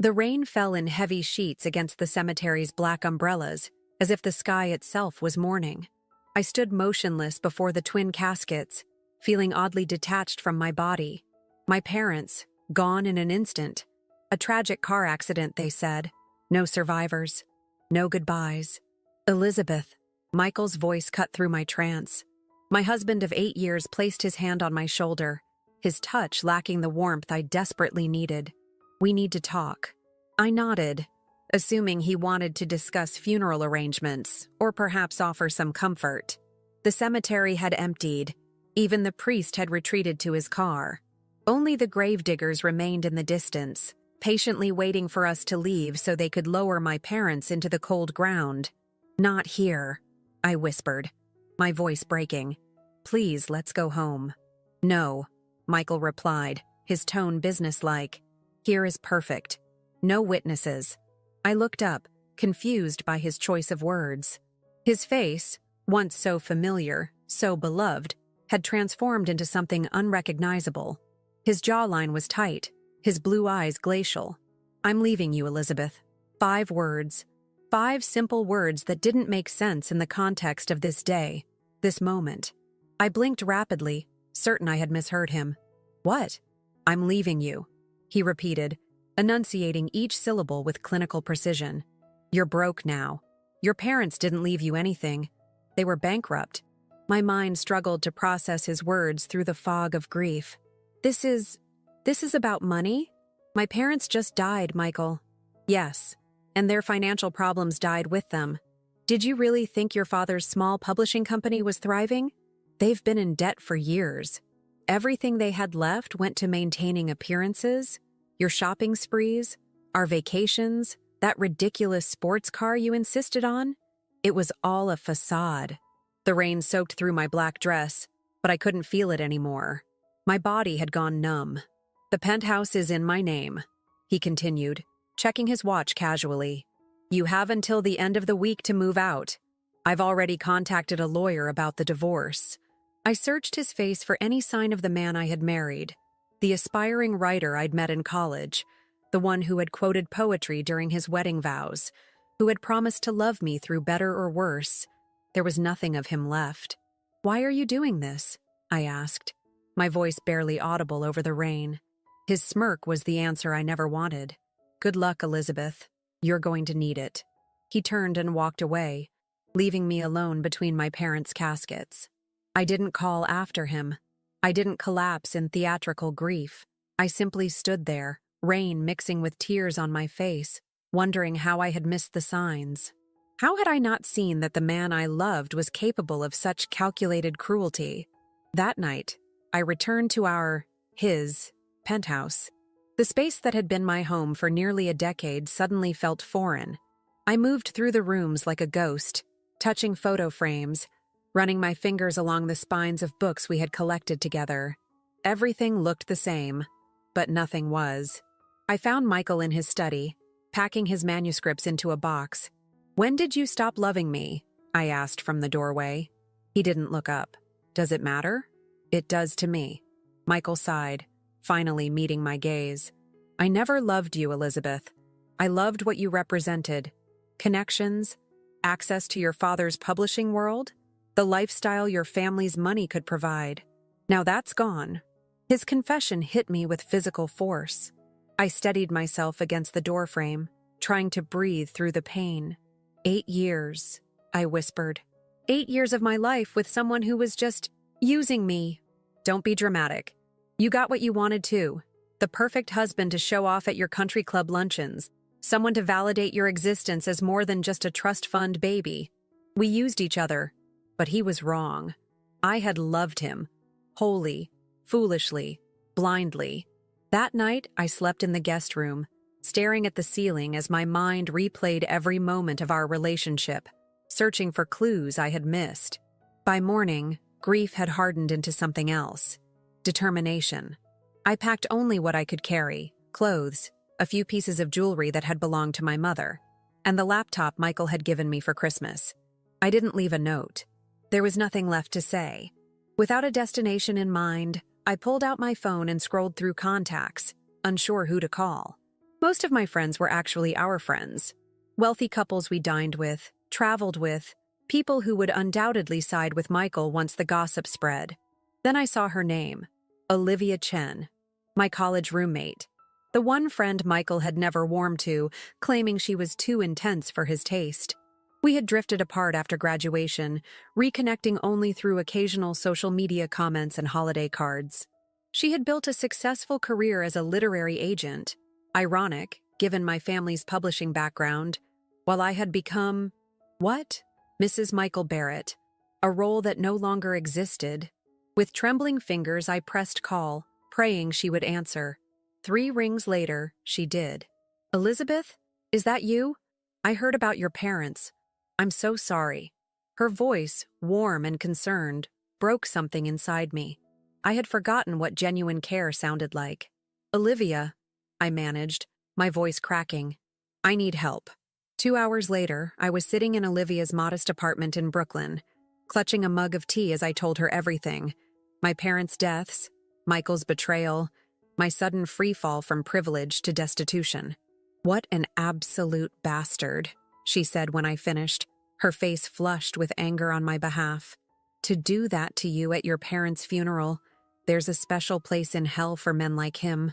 The rain fell in heavy sheets against the cemetery's black umbrellas, as if the sky itself was mourning. I stood motionless before the twin caskets, feeling oddly detached from my body. My parents, gone in an instant. A tragic car accident, they said. No survivors. No goodbyes. Elizabeth, Michael's voice cut through my trance. My husband of 8 years placed his hand on my shoulder, his touch lacking the warmth I desperately needed. We need to talk. I nodded, assuming he wanted to discuss funeral arrangements or perhaps offer some comfort. The cemetery had emptied. Even the priest had retreated to his car. Only the gravediggers remained in the distance, patiently waiting for us to leave so they could lower my parents into the cold ground. Not here, I whispered, my voice breaking. Please, let's go home. No, Michael replied, his tone businesslike. Here is perfect. No witnesses. I looked up, confused by his choice of words. His face, once so familiar, so beloved, had transformed into something unrecognizable. His jawline was tight, his blue eyes glacial. I'm leaving you, Elizabeth. 5 words. 5 simple words that didn't make sense in the context of this day, this moment. I blinked rapidly, certain I had misheard him. What? I'm leaving you, he repeated, enunciating each syllable with clinical precision. You're broke now. Your parents didn't leave you anything. They were bankrupt. My mind struggled to process his words through the fog of grief. This is about money? My parents just died, Michael. Yes, and their financial problems died with them. Did you really think your father's small publishing company was thriving? They've been in debt for years. Everything they had left went to maintaining appearances, your shopping sprees, our vacations, that ridiculous sports car you insisted on. It was all a facade. The rain soaked through my black dress, but I couldn't feel it anymore. My body had gone numb. The penthouse is in my name, he continued, checking his watch casually. You have until the end of the week to move out. I've already contacted a lawyer about the divorce. I searched his face for any sign of the man I had married, the aspiring writer I'd met in college, the one who had quoted poetry during his wedding vows, who had promised to love me through better or worse. There was nothing of him left. Why are you doing this? I asked, my voice barely audible over the rain. His smirk was the answer I never wanted. Good luck, Elizabeth. You're going to need it. He turned and walked away, leaving me alone between my parents' caskets. I didn't call after him. I didn't collapse in theatrical grief. I simply stood there, rain mixing with tears on my face, wondering how I had missed the signs. How had I not seen that the man I loved was capable of such calculated cruelty? That night, I returned to his penthouse. The space that had been my home for nearly a decade suddenly felt foreign. I moved through the rooms like a ghost, touching photo frames, running my fingers along the spines of books we had collected together. Everything looked the same, but nothing was. I found Michael in his study, packing his manuscripts into a box. When did you stop loving me? I asked from the doorway. He didn't look up. Does it matter? It does to me. Michael sighed, finally meeting my gaze. I never loved you, Elizabeth. I loved what you represented. Connections, access to your father's publishing world, the lifestyle your family's money could provide. Now that's gone. His confession hit me with physical force. I steadied myself against the doorframe, trying to breathe through the pain. 8 years, I whispered. 8 years of my life with someone who was just using me. Don't be dramatic. You got what you wanted too. The perfect husband to show off at your country club luncheons. Someone to validate your existence as more than just a trust fund baby. We used each other, but he was wrong. I had loved him. Wholly, foolishly, blindly. That night, I slept in the guest room, staring at the ceiling as my mind replayed every moment of our relationship, searching for clues I had missed. By morning, grief had hardened into something else. Determination. I packed only what I could carry, clothes, a few pieces of jewelry that had belonged to my mother, and the laptop Michael had given me for Christmas. I didn't leave a note. There was nothing left to say. Without a destination in mind, I pulled out my phone and scrolled through contacts, unsure who to call. Most of my friends were actually our friends. Wealthy couples we dined with, traveled with, people who would undoubtedly side with Michael once the gossip spread. Then I saw her name, Olivia Chen, my college roommate. The one friend Michael had never warmed to, claiming she was too intense for his taste. We had drifted apart after graduation, reconnecting only through occasional social media comments and holiday cards. She had built a successful career as a literary agent, ironic, given my family's publishing background, while I had become, what? Mrs. Michael Barrett, a role that no longer existed. With trembling fingers, I pressed call, praying she would answer. 3 rings later, she did. Elizabeth, is that you? I heard about your parents. I'm so sorry. Her voice, warm and concerned, broke something inside me. I had forgotten what genuine care sounded like. Olivia, I managed, my voice cracking. I need help. 2 hours later, I was sitting in Olivia's modest apartment in Brooklyn, clutching a mug of tea as I told her everything. My parents' deaths, Michael's betrayal, my sudden freefall from privilege to destitution. What an absolute bastard, she said when I finished, her face flushed with anger on my behalf. To do that to you at your parents' funeral, there's a special place in hell for men like him.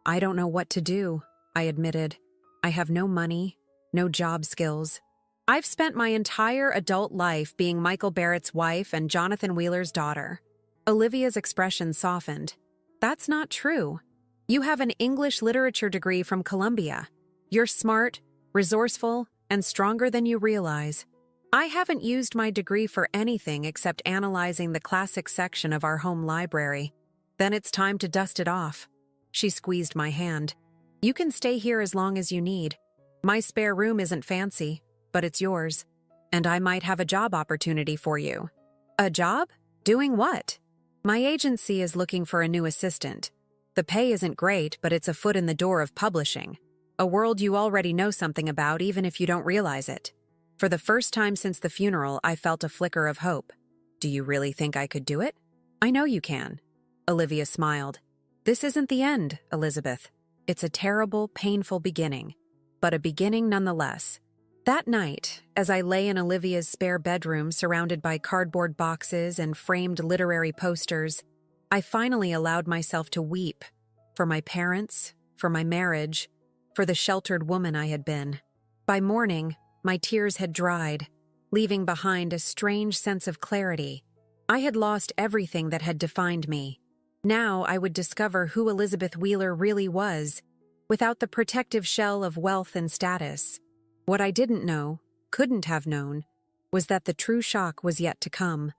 I don't know what to do, I admitted. I have no money, no job skills. I've spent my entire adult life being Michael Barrett's wife and Jonathan Wheeler's daughter. Olivia's expression softened. That's not true. You have an English literature degree from Columbia. You're smart, resourceful, and stronger than you realize. I haven't used my degree for anything except analyzing the classics section of our home library. Then it's time to dust it off. She squeezed my hand. You can stay here as long as you need. My spare room isn't fancy, but it's yours. And I might have a job opportunity for you. A job? Doing what? My agency is looking for a new assistant. The pay isn't great, but it's a foot in the door of publishing. A world you already know something about, even if you don't realize it. For the first time since the funeral, I felt a flicker of hope. Do you really think I could do it? I know you can. Olivia smiled. This isn't the end, Elizabeth. It's a terrible, painful beginning, but a beginning nonetheless. That night, as I lay in Olivia's spare bedroom surrounded by cardboard boxes and framed literary posters, I finally allowed myself to weep for my parents, for my marriage, for the sheltered woman I had been. By morning, my tears had dried, leaving behind a strange sense of clarity. I had lost everything that had defined me. Now I would discover who Elizabeth Wheeler really was, without the protective shell of wealth and status. What I didn't know, couldn't have known, was that the true shock was yet to come.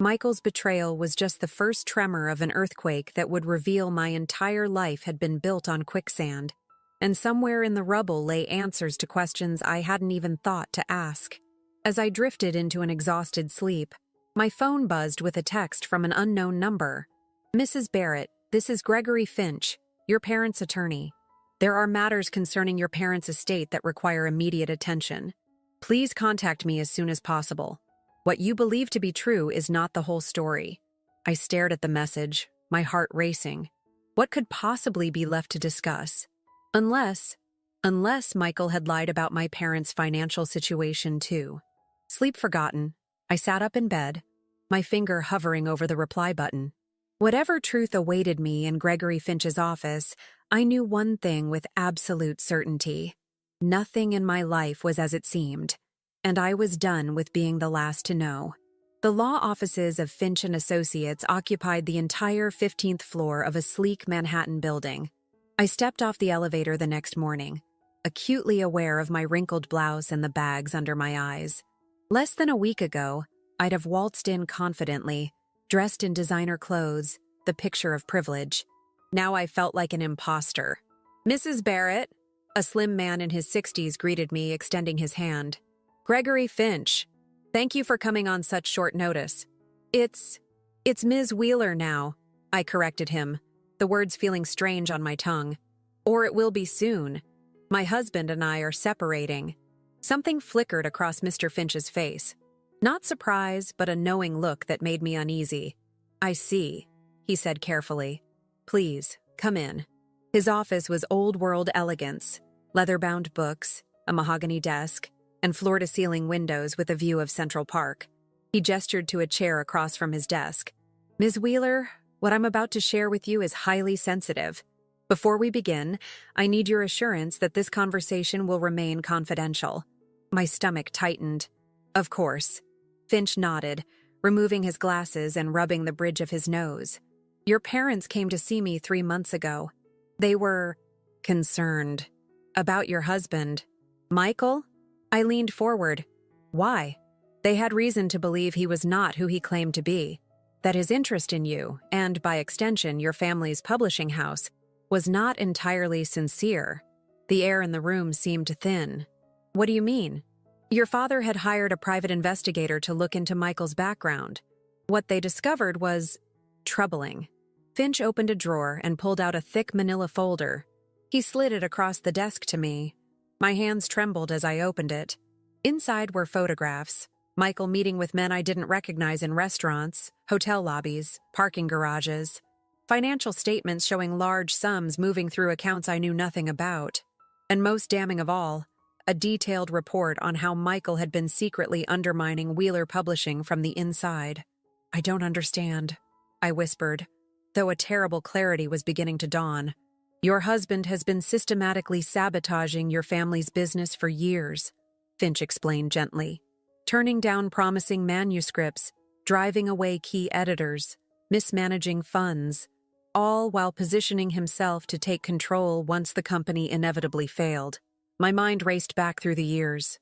Michael's betrayal was just the first tremor of an earthquake that would reveal my entire life had been built on quicksand, and somewhere in the rubble lay answers to questions I hadn't even thought to ask. As I drifted into an exhausted sleep, my phone buzzed with a text from an unknown number. Mrs. Barrett, this is Gregory Finch, your parents' attorney. There are matters concerning your parents' estate that require immediate attention. Please contact me as soon as possible. What you believe to be true is not the whole story. I stared at the message, my heart racing. What could possibly be left to discuss? Unless Michael had lied about my parents' financial situation too. Sleep forgotten, I sat up in bed, my finger hovering over the reply button. Whatever truth awaited me in Gregory Finch's office, I knew one thing with absolute certainty. Nothing in my life was as it seemed, and I was done with being the last to know. The law offices of Finch and Associates occupied the entire 15th floor of a sleek Manhattan building. I stepped off the elevator the next morning, acutely aware of my wrinkled blouse and the bags under my eyes. Less than a week ago, I'd have waltzed in confidently, dressed in designer clothes, the picture of privilege. Now I felt like an imposter. Mrs. Barrett, a slim man in his 60s greeted me, extending his hand. Gregory Finch, thank you for coming on such short notice. It's Ms. Wheeler now, I corrected him, the words feeling strange on my tongue. Or it will be soon. My husband and I are separating. Something flickered across Mr. Finch's face. Not surprise, but a knowing look that made me uneasy. I see, he said carefully. Please, come in. His office was old-world elegance, leather-bound books, a mahogany desk, and floor-to-ceiling windows with a view of Central Park. He gestured to a chair across from his desk. "Ms. Wheeler, what I'm about to share with you is highly sensitive. Before we begin, I need your assurance that this conversation will remain confidential." My stomach tightened. "Of course." Finch nodded, removing his glasses and rubbing the bridge of his nose. "Your parents came to see me 3 months ago. They were concerned about your husband, Michael." I leaned forward. "Why?" "They had reason to believe he was not who he claimed to be, that his interest in you, and by extension your family's publishing house, was not entirely sincere." The air in the room seemed thin. "What do you mean?" "Your father had hired a private investigator to look into Michael's background. What they discovered was troubling." Finch opened a drawer and pulled out a thick manila folder. He slid it across the desk to me. My hands trembled as I opened it. Inside were photographs. Michael meeting with men I didn't recognize in restaurants, hotel lobbies, parking garages. Financial statements showing large sums moving through accounts I knew nothing about. And most damning of all, a detailed report on how Michael had been secretly undermining Wheeler Publishing from the inside. "I don't understand," I whispered, though a terrible clarity was beginning to dawn. "Your husband has been systematically sabotaging your family's business for years," Finch explained gently. "Turning down promising manuscripts, driving away key editors, mismanaging funds, all while positioning himself to take control once the company inevitably failed." My mind raced back through the years.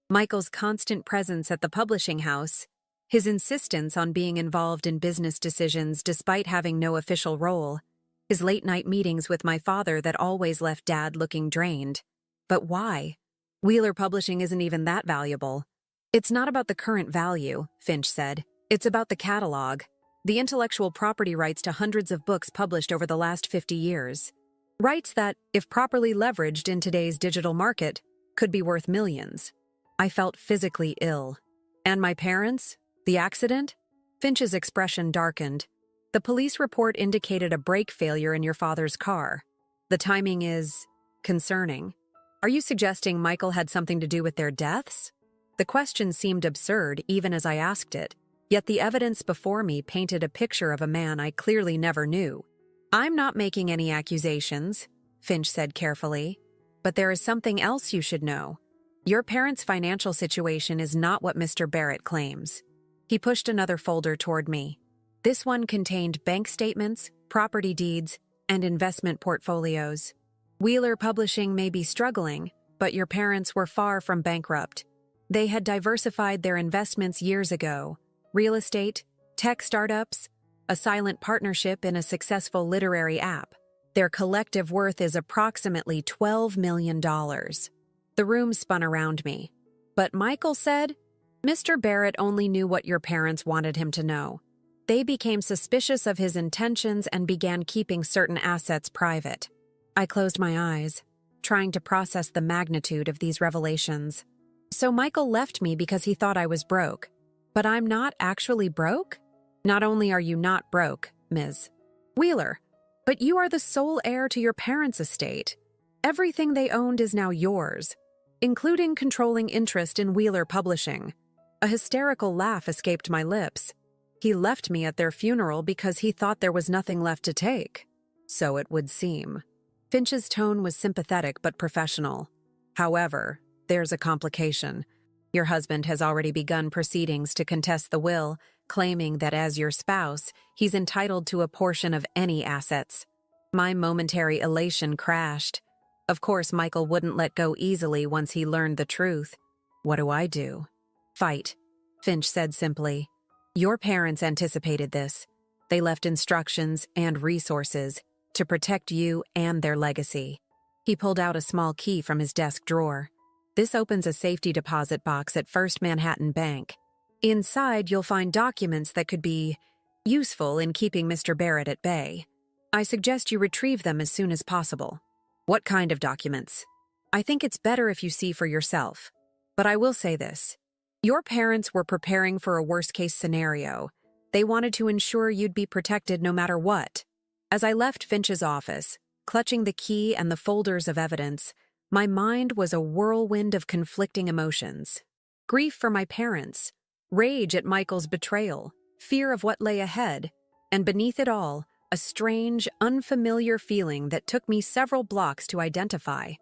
Michael's constant presence at the publishing house, his insistence on being involved in business decisions despite having no official role, his late-night meetings with my father that always left Dad looking drained. But why? Wheeler Publishing isn't even that valuable. "It's not about the current value," Finch said. "It's about the catalog, the intellectual property rights to hundreds of books published over the last 50 years. Rights that, if properly leveraged in today's digital market, could be worth millions." I felt physically ill. "And my parents? The accident?" Finch's expression darkened. "The police report indicated a brake failure in your father's car. The timing is concerning. Are you suggesting Michael had something to do with their deaths?" The question seemed absurd even as I asked it, yet the evidence before me painted a picture of a man I clearly never knew. "I'm not making any accusations," Finch said carefully, "but there is something else you should know. Your parents' financial situation is not what Mr. Barrett claims." He pushed another folder toward me. This one contained bank statements, property deeds, and investment portfolios. "Wheeler Publishing may be struggling, but your parents were far from bankrupt. They had diversified their investments years ago: real estate, tech startups, a silent partnership in a successful literary app. Their collective worth is approximately $12 million. The room spun around me. "But Michael said, Mr. Barrett only knew what your parents wanted him to know. They became suspicious of his intentions and began keeping certain assets private." I closed my eyes, trying to process the magnitude of these revelations. "So Michael left me because he thought I was broke. But I'm not actually broke?" "Not only are you not broke, Ms. Wheeler, but you are the sole heir to your parents' estate. Everything they owned is now yours, including controlling interest in Wheeler Publishing." A hysterical laugh escaped my lips. "He left me at their funeral because he thought there was nothing left to take." "So it would seem." Finch's tone was sympathetic but professional. "However, there's a complication. Your husband has already begun proceedings to contest the will, claiming that as your spouse, he's entitled to a portion of any assets." My momentary elation crashed. Of course, Michael wouldn't let go easily once he learned the truth. "What do I do?" "Fight," Finch said simply. "Your parents anticipated this. They left instructions and resources to protect you and their legacy." He pulled out a small key from his desk drawer. "This opens a safety deposit box at First Manhattan Bank. Inside, you'll find documents that could be useful in keeping Mr. Barrett at bay. I suggest you retrieve them as soon as possible." "What kind of documents?" "I think it's better if you see for yourself. But I will say this. Your parents were preparing for a worst-case scenario. They wanted to ensure you'd be protected no matter what." As I left Finch's office, clutching the key and the folders of evidence, My mind was a whirlwind of conflicting emotions. Grief for my parents, rage at Michael's betrayal, fear of what lay ahead, and beneath it all, a strange, unfamiliar feeling that took me several blocks to identify.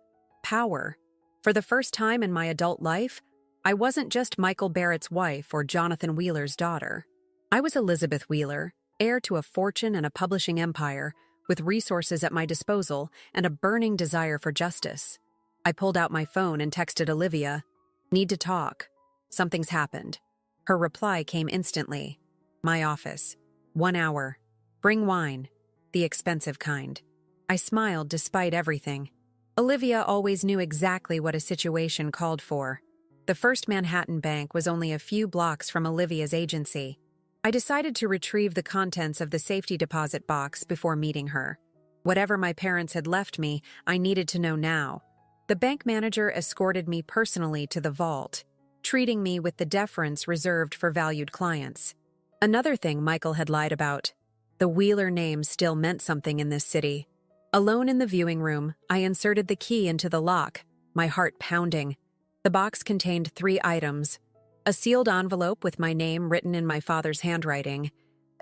Power. For the first time in my adult life, I wasn't just Michael Barrett's wife or Jonathan Wheeler's daughter. I was Elizabeth Wheeler, heir to a fortune and a publishing empire, with resources at my disposal and a burning desire for justice. I pulled out my phone and texted Olivia, "Need to talk. Something's happened." Her reply came instantly. "My office. 1 hour. Bring wine. The expensive kind." I smiled despite everything. Olivia always knew exactly what a situation called for. The First Manhattan Bank was only a few blocks from Olivia's agency. I decided to retrieve the contents of the safety deposit box before meeting her. Whatever my parents had left me, I needed to know now. The bank manager escorted me personally to the vault, treating me with the deference reserved for valued clients. Another thing Michael had lied about. The Wheeler name still meant something in this city. Alone in the viewing room, I inserted the key into the lock, my heart pounding. The box contained 3 items: a sealed envelope with my name written in my father's handwriting,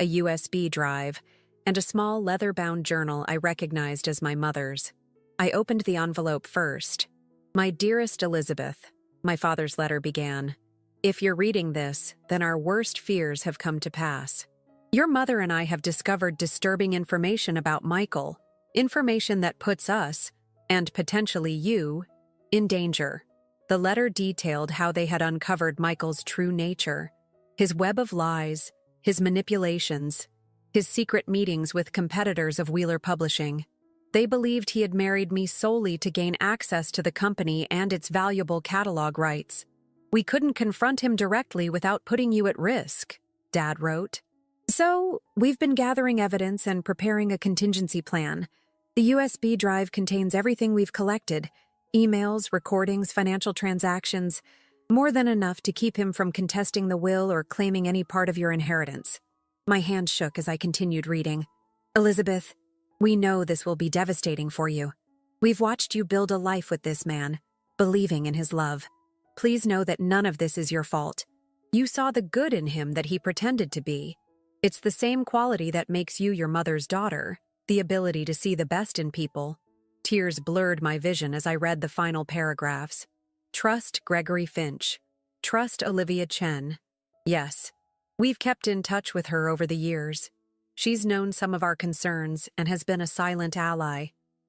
a USB drive, and a small leather-bound journal I recognized as my mother's. I opened the envelope first. "My dearest Elizabeth," my father's letter began. "If you're reading this, then our worst fears have come to pass. Your mother and I have discovered disturbing information about Michael, information that puts us, and potentially you, in danger." The letter detailed how they had uncovered Michael's true nature, his web of lies, his manipulations, his secret meetings with competitors of Wheeler Publishing. They believed he had married me solely to gain access to the company and its valuable catalog rights. "We couldn't confront him directly without putting you at risk," Dad wrote. "So, we've been gathering evidence and preparing a contingency plan. The USB drive contains everything we've collected: emails, recordings, financial transactions, more than enough to keep him from contesting the will or claiming any part of your inheritance." My hand shook as I continued reading. "Elizabeth, we know this will be devastating for you. We've watched you build a life with this man, believing in his love. Please know that none of this is your fault. You saw the good in him that he pretended to be. It's the same quality that makes you your mother's daughter, the ability to see the best in people." Tears blurred my vision as I read the final paragraphs. "Trust Gregory Finch. Trust Olivia Chen. Yes, we've kept in touch with her over the years. She's known some of our concerns and has been a silent ally.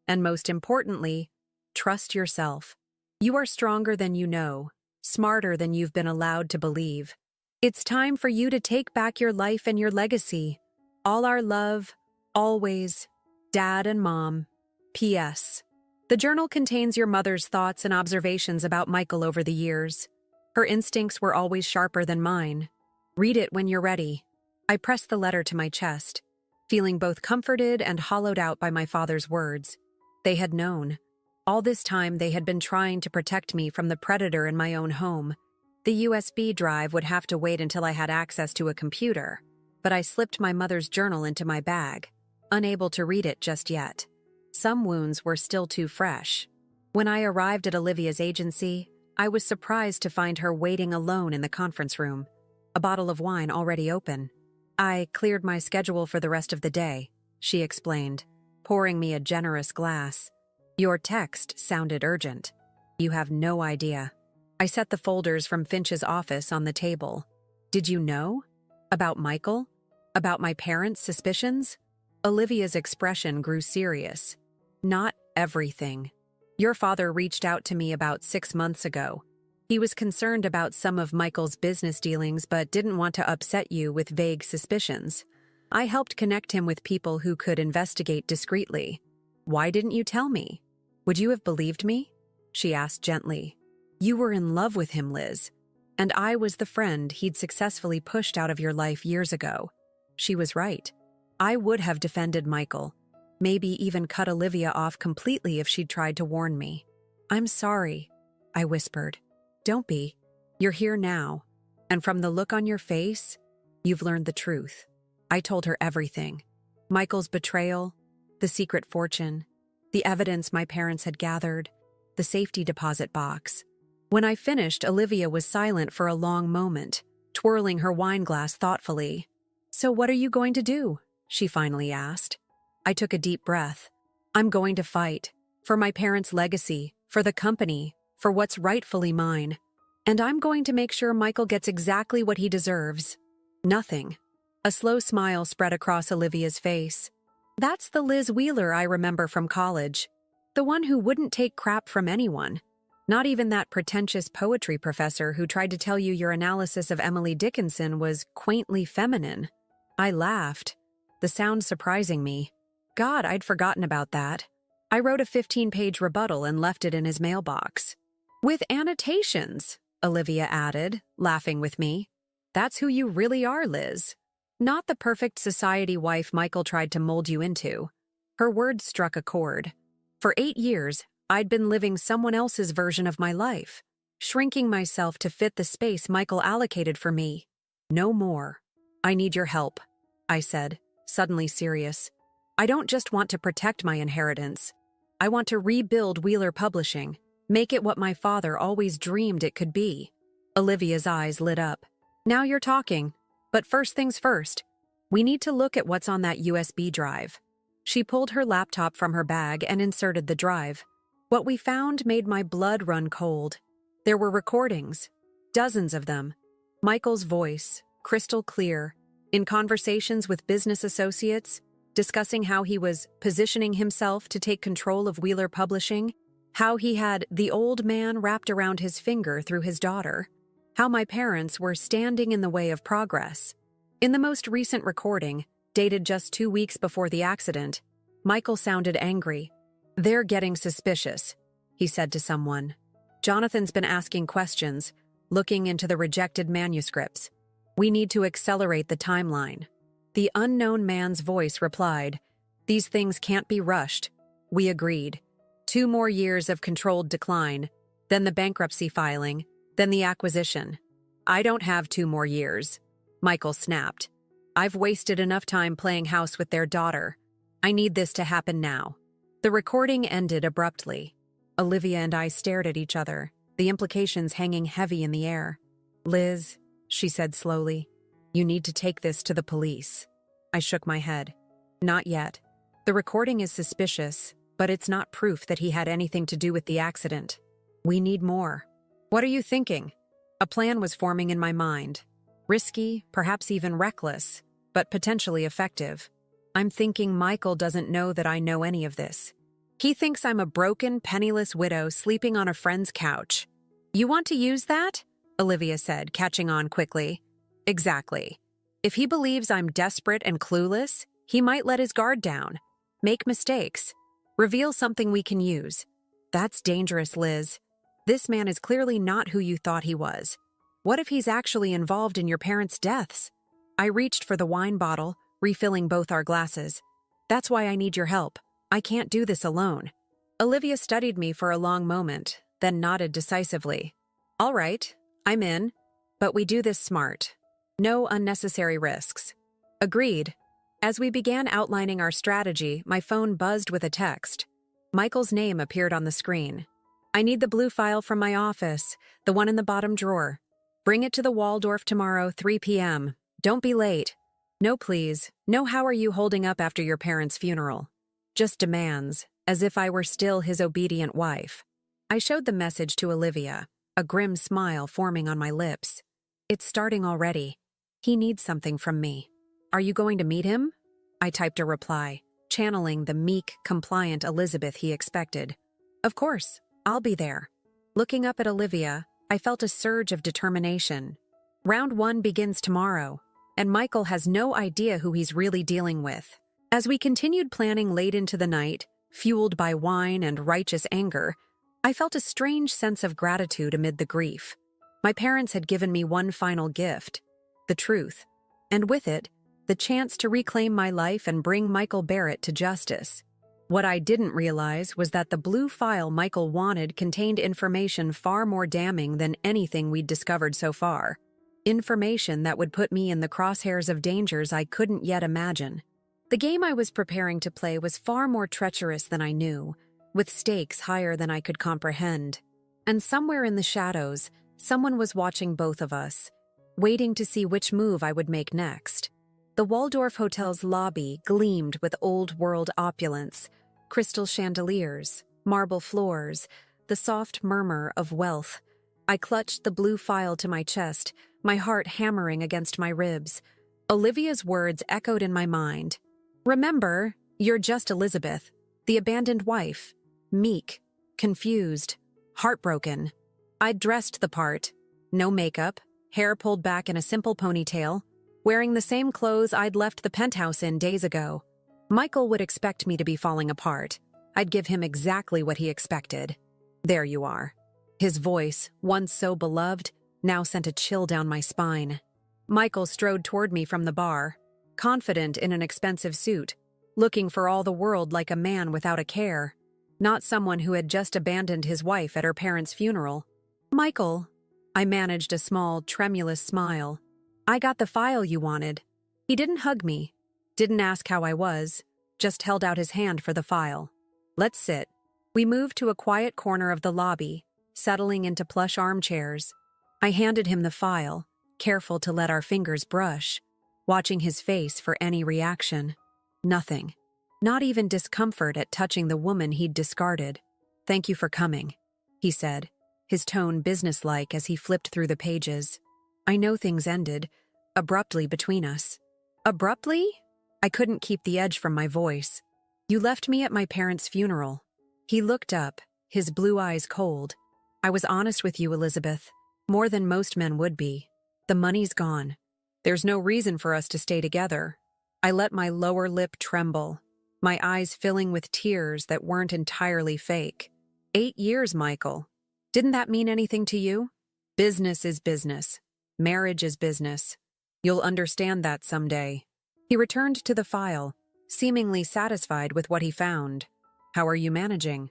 And most importantly, trust yourself. You are stronger than you know, smarter than you've been allowed to believe. It's time for you to take back your life and your legacy. All our love, always, Dad and Mom. P.S. The journal contains your mother's thoughts and observations about Michael over the years. Her instincts were always sharper than mine. Read it when you're ready." I pressed the letter to my chest, feeling both comforted and hollowed out by my father's words. They had known. All this time they had been trying to protect me from the predator in my own home. The USB drive would have to wait until I had access to a computer, but I slipped my mother's journal into my bag, unable to read it just yet. Some wounds were still too fresh. When I arrived at Olivia's agency, I was surprised to find her waiting alone in the conference room, a bottle of wine already open. "I cleared my schedule for the rest of the day," she explained, pouring me a generous glass. "Your text sounded urgent. You have no idea." I set the folders from Finch's office on the table. "Did you know? About Michael? About my parents' suspicions?" Olivia's expression grew serious. "Not everything. Your father reached out to me about 6 months ago. He was concerned about some of Michael's business dealings but didn't want to upset you with vague suspicions. I helped connect him with people who could investigate discreetly. Why didn't you tell me? Would you have believed me?" she asked gently. "You were in love with him, Liz, and I was the friend he'd successfully pushed out of your life years ago." She was right. I would have defended Michael, maybe even cut Olivia off completely if she'd tried to warn me. "I'm sorry," I whispered. "Don't be. You're here now, and from the look on your face, you've learned the truth." I told her everything. Michael's betrayal, the secret fortune, the evidence my parents had gathered, the safety deposit box. When I finished, Olivia was silent for a long moment, twirling her wine glass thoughtfully. "So what are you going to do?" she finally asked. I took a deep breath. "I'm going to fight. For my parents' legacy, for the company, for what's rightfully mine. And I'm going to make sure Michael gets exactly what he deserves." Nothing. A slow smile spread across Olivia's face. "That's the Liz Wheeler I remember from college. The one who wouldn't take crap from anyone. Not even that pretentious poetry professor who tried to tell you your analysis of Emily Dickinson was quaintly feminine." I laughed, the sound surprising me. God, I'd forgotten about that. I wrote a 15-page rebuttal and left it in his mailbox. "With annotations," Olivia added, laughing with me. "That's who you really are, Liz. Not the perfect society wife Michael tried to mold you into." Her words struck a chord. For 8 years, I'd been living someone else's version of my life, shrinking myself to fit the space Michael allocated for me. No more. "I need your help," I said, suddenly serious. "I don't just want to protect my inheritance. I want to rebuild Wheeler Publishing, make it what my father always dreamed it could be." Olivia's eyes lit up. "Now you're talking. But first things first. We need to look at what's on that USB drive." She pulled her laptop from her bag and inserted the drive. What we found made my blood run cold. There were recordings, dozens of them. Michael's voice, crystal clear, in conversations with business associates, discussing how he was positioning himself to take control of Wheeler Publishing, how he had the old man wrapped around his finger through his daughter, how my parents were standing in the way of progress. In the most recent recording, dated just 2 weeks before the accident, Michael sounded angry. "They're getting suspicious," he said to someone. "Jonathan's been asking questions, looking into the rejected manuscripts. We need to accelerate the timeline." The unknown man's voice replied, "These things can't be rushed." We agreed. 2 more years of controlled decline, then the bankruptcy filing, then the acquisition. "I don't have 2 more years," Michael snapped. "I've wasted enough time playing house with their daughter. I need this to happen now." The recording ended abruptly. Olivia and I stared at each other, the implications hanging heavy in the air. "Liz," she said slowly, "you need to take this to the police." I shook my head. "Not yet. The recording is suspicious, but it's not proof that he had anything to do with the accident. We need more." "What are you thinking?" A plan was forming in my mind. Risky, perhaps even reckless, but potentially effective. "I'm thinking Michael doesn't know that I know any of this. He thinks I'm a broken, penniless widow sleeping on a friend's couch." "You want to use that?" Olivia said, catching on quickly. "Exactly. If he believes I'm desperate and clueless, he might let his guard down, make mistakes, reveal something we can use. That's dangerous, Liz. This man is clearly not who you thought he was. What if he's actually involved in your parents' deaths?" I reached for the wine bottle, refilling both our glasses. "That's why I need your help. I can't do this alone." Olivia studied me for a long moment, then nodded decisively. "All right, I'm in. But we do this smart. No unnecessary risks." Agreed. As we began outlining our strategy, my phone buzzed with a text. Michael's name appeared on the screen. "I need the blue file from my office, the one in the bottom drawer. Bring it to the Waldorf tomorrow, 3 p.m. Don't be late. No, please. No, how are you holding up after your parents' funeral?" Just demands, as if I were still his obedient wife. I showed the message to Olivia, a grim smile forming on my lips. "It's starting already. He needs something from me. Are you going to meet him?" I typed a reply, channeling the meek, compliant Elizabeth he expected. "Of course, I'll be there." Looking up at Olivia, I felt a surge of determination. Round 1 begins tomorrow, and Michael has no idea who he's really dealing with. As we continued planning late into the night, fueled by wine and righteous anger, I felt a strange sense of gratitude amid the grief. My parents had given me one final gift, the truth, and with it, the chance to reclaim my life and bring Michael Barrett to justice. What I didn't realize was that the blue file Michael wanted contained information far more damning than anything we'd discovered so far. Information that would put me in the crosshairs of dangers I couldn't yet imagine. The game I was preparing to play was far more treacherous than I knew, with stakes higher than I could comprehend. And somewhere in the shadows, someone was watching both of us, waiting to see which move I would make next. The Waldorf Hotel's lobby gleamed with old-world opulence, crystal chandeliers, marble floors, the soft murmur of wealth. I clutched the blue file to my chest, my heart hammering against my ribs. Olivia's words echoed in my mind. "Remember, you're just Elizabeth, the abandoned wife." Meek, confused, heartbroken. I'd dressed the part. No makeup, hair pulled back in a simple ponytail, wearing the same clothes I'd left the penthouse in days ago. Michael would expect me to be falling apart. I'd give him exactly what he expected. "There you are." His voice, once so beloved, now sent a chill down my spine. Michael strode toward me from the bar, confident in an expensive suit, looking for all the world like a man without a care, not someone who had just abandoned his wife at her parents' funeral. "Michael," I managed a small, tremulous smile. "I got the file you wanted." He didn't hug me, didn't ask how I was, just held out his hand for the file. "Let's sit." We moved to a quiet corner of the lobby, settling into plush armchairs. I handed him the file, careful to let our fingers brush, watching his face for any reaction. Nothing. Not even discomfort at touching the woman he'd discarded. "Thank you for coming," he said, his tone businesslike as he flipped through the pages. "I know things ended, abruptly between us." "Abruptly?" I couldn't keep the edge from my voice. "You left me at my parents' funeral." He looked up, his blue eyes cold. "I was honest with you, Elizabeth, more than most men would be. The money's gone. There's no reason for us to stay together." I let my lower lip tremble, my eyes filling with tears that weren't entirely fake. 8 years, Michael. Didn't that mean anything to you? Business is business. Marriage is business. You'll understand that someday. He returned to the file, seemingly satisfied with what he found. "How are you managing?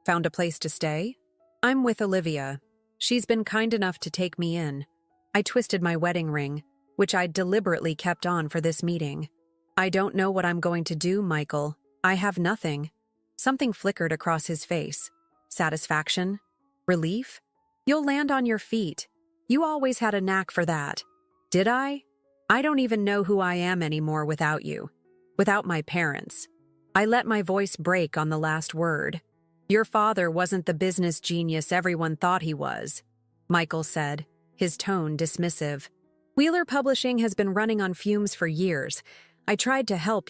Found a place to stay?" "I'm with Olivia. She's been kind enough to take me in." I twisted my wedding ring, which I'd deliberately kept on for this meeting. "I don't know what I'm going to do, Michael. I have nothing." Something flickered across his face. Satisfaction? Relief? "You'll land on your feet. You always had a knack for that." "Did I? I don't even know who I am anymore without you. Without my parents." I let my voice break on the last word. "Your father wasn't the business genius everyone thought he was," Michael said, his tone dismissive. "Wheeler Publishing has been running on fumes for years. I tried to help,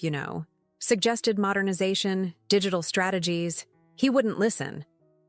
suggested modernization, digital strategies. He wouldn't listen."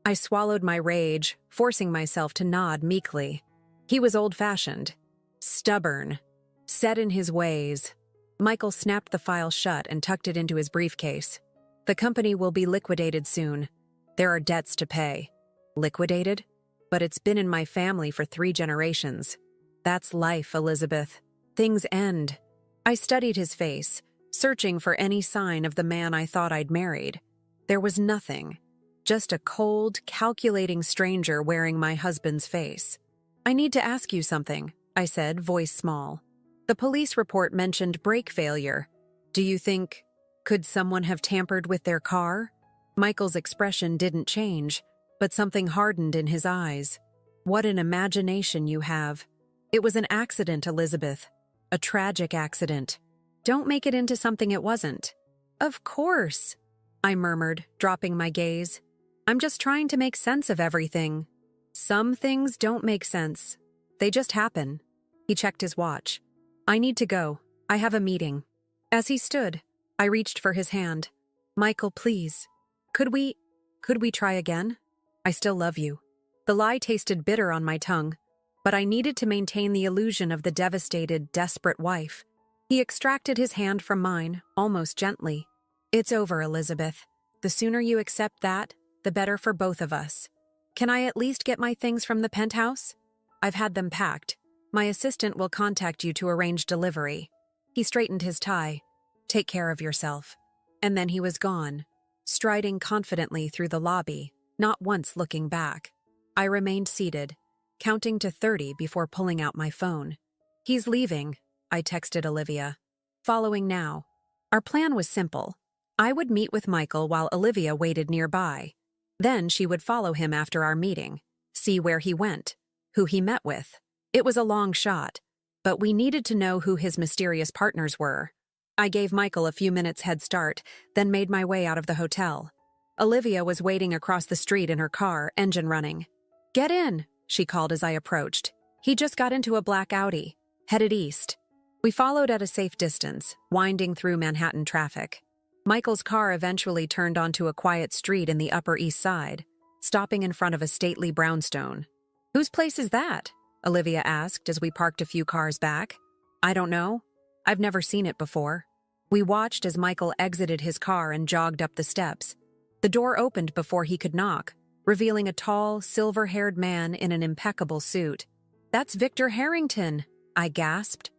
I swallowed my rage, forcing myself to nod meekly. He was old-fashioned, stubborn, set in his ways. Michael snapped the file shut and tucked it into his briefcase. "The company will be liquidated soon. There are debts to pay." "Liquidated? But it's been in my family for 3 generations. That's life, Elizabeth. Things end." I studied his face, searching for any sign of the man I thought I'd married. There was nothing. Just a cold, calculating stranger wearing my husband's face. "I need to ask you something," I said, voice small. "The police report mentioned brake failure. Do you think, could someone have tampered with their car?" Michael's expression didn't change, but something hardened in his eyes. "What an imagination you have. It was an accident, Elizabeth. A tragic accident. Don't make it into something it wasn't." "Of course," I murmured, dropping my gaze. "I'm just trying to make sense of everything." "Some things don't make sense. They just happen." He checked his watch. "I need to go. I have a meeting." As he stood, I reached for his hand. "Michael, please. Could we try again? I still love you." The lie tasted bitter on my tongue, but I needed to maintain the illusion of the devastated, desperate wife. He extracted his hand from mine, almost gently. "It's over, Elizabeth. The sooner you accept that, the better for both of us. Can I at least get my things from the penthouse? I've had them packed. My assistant will contact you to arrange delivery." He straightened his tie. "Take care of yourself." And then he was gone, striding confidently through the lobby, not once looking back. I remained seated, counting to 30 before pulling out my phone. "He's leaving," I texted Olivia. "Following now." Our plan was simple. I would meet with Michael while Olivia waited nearby. Then she would follow him after our meeting, see where he went, who he met with. It was a long shot, but we needed to know who his mysterious partners were. I gave Michael a few minutes head start, then made my way out of the hotel. Olivia was waiting across the street in her car, engine running. "Get in," she called as I approached. He just got into a black Audi, headed east. We followed at a safe distance, winding through Manhattan traffic. Michael's car eventually turned onto a quiet street in the Upper East Side, stopping in front of a stately brownstone. "Whose place is that?" Olivia asked as we parked a few cars back. "I don't know. I've never seen it before." We watched as Michael exited his car and jogged up the steps. The door opened before he could knock, revealing a tall, silver-haired man in an impeccable suit. "That's Victor Harrington," I gasped.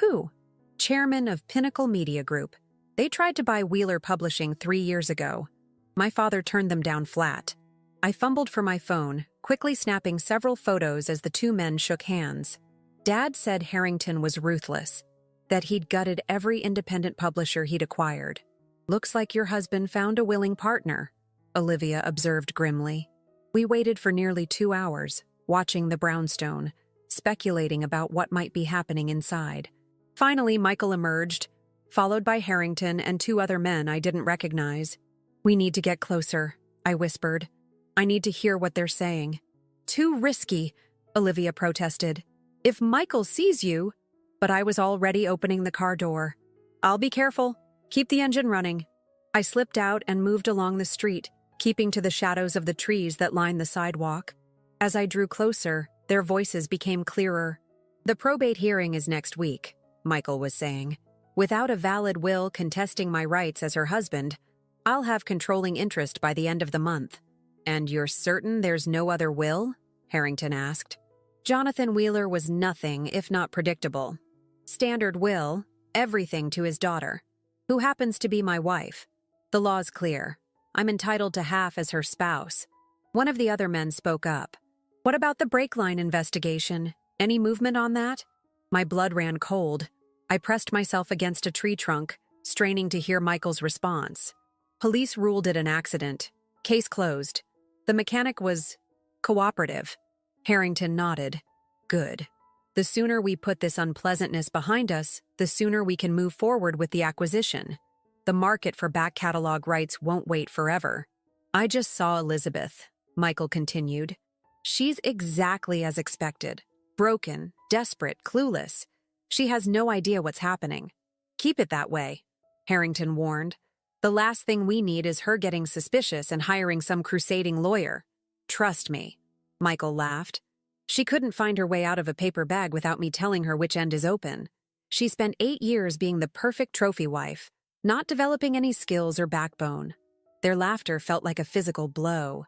"Who?" "Chairman of Pinnacle Media Group. They tried to buy Wheeler Publishing 3 years ago. My father turned them down flat." I fumbled for my phone, quickly snapping several photos as the two men shook hands. Dad said Harrington was ruthless, that he'd gutted every independent publisher he'd acquired. "Looks like your husband found a willing partner," Olivia observed grimly. We waited for nearly 2 hours, watching the brownstone, speculating about what might be happening inside. Finally, Michael emerged, followed by Harrington and 2 other men I didn't recognize. "We need to get closer," I whispered. "I need to hear what they're saying." "Too risky," Olivia protested. "If Michael sees you—" But I was already opening the car door. "I'll be careful. Keep the engine running." I slipped out and moved along the street, keeping to the shadows of the trees that lined the sidewalk. As I drew closer, their voices became clearer. "The probate hearing is next week," Michael was saying. "Without a valid will contesting my rights as her husband, I'll have controlling interest by the end of the month." "And you're certain there's no other will?" Harrington asked. Jonathan Wheeler was nothing if not predictable. Standard will, everything to his daughter, who happens to be my wife. The law's clear. I'm entitled to half as her spouse. One of the other men spoke up. "What about the brake line investigation? Any movement on that?" My blood ran cold. I pressed myself against a tree trunk, straining to hear Michael's response. "Police ruled it an accident. Case closed. The mechanic was cooperative." Harrington nodded. "Good. The sooner we put this unpleasantness behind us, the sooner we can move forward with the acquisition. The market for back catalog rights won't wait forever." "I just saw Elizabeth," Michael continued. "She's exactly as expected. Broken, desperate, clueless. She has no idea what's happening." "Keep it that way," Harrington warned. "The last thing we need is her getting suspicious and hiring some crusading lawyer." "Trust me," Michael laughed. "She couldn't find her way out of a paper bag without me telling her which end is open. She spent 8 years being the perfect trophy wife, not developing any skills or backbone." Their laughter felt like a physical blow.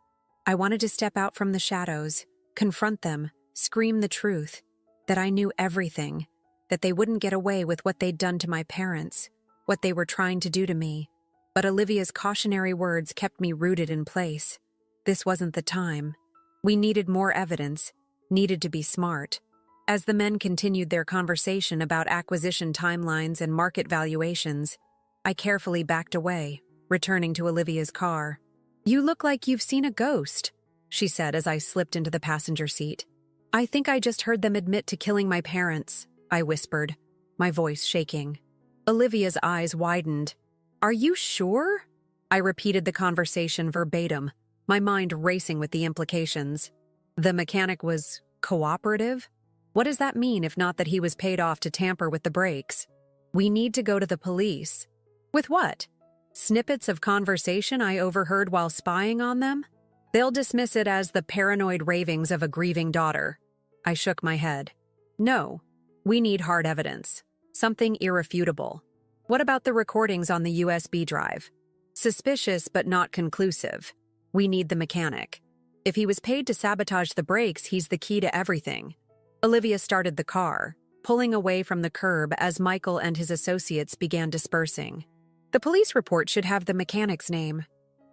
I wanted to step out from the shadows, confront them, scream the truth, that I knew everything, that they wouldn't get away with what they'd done to my parents, what they were trying to do to me. But Olivia's cautionary words kept me rooted in place. This wasn't the time. We needed more evidence, needed to be smart. As the men continued their conversation about acquisition timelines and market valuations, I carefully backed away, returning to Olivia's car. "You look like you've seen a ghost," she said as I slipped into the passenger seat. "I think I just heard them admit to killing my parents," I whispered, my voice shaking. Olivia's eyes widened. "Are you sure?" I repeated the conversation verbatim, my mind racing with the implications. "The mechanic was cooperative? What does that mean if not that he was paid off to tamper with the brakes?" "We need to go to the police." "With what? Snippets of conversation I overheard while spying on them? They'll dismiss it as the paranoid ravings of a grieving daughter." I shook my head. "No, we need hard evidence. Something irrefutable. What about the recordings on the USB drive? Suspicious but not conclusive. We need the mechanic. If he was paid to sabotage the brakes, he's the key to everything." Olivia started the car, pulling away from the curb as Michael and his associates began dispersing. "The police report should have the mechanic's name.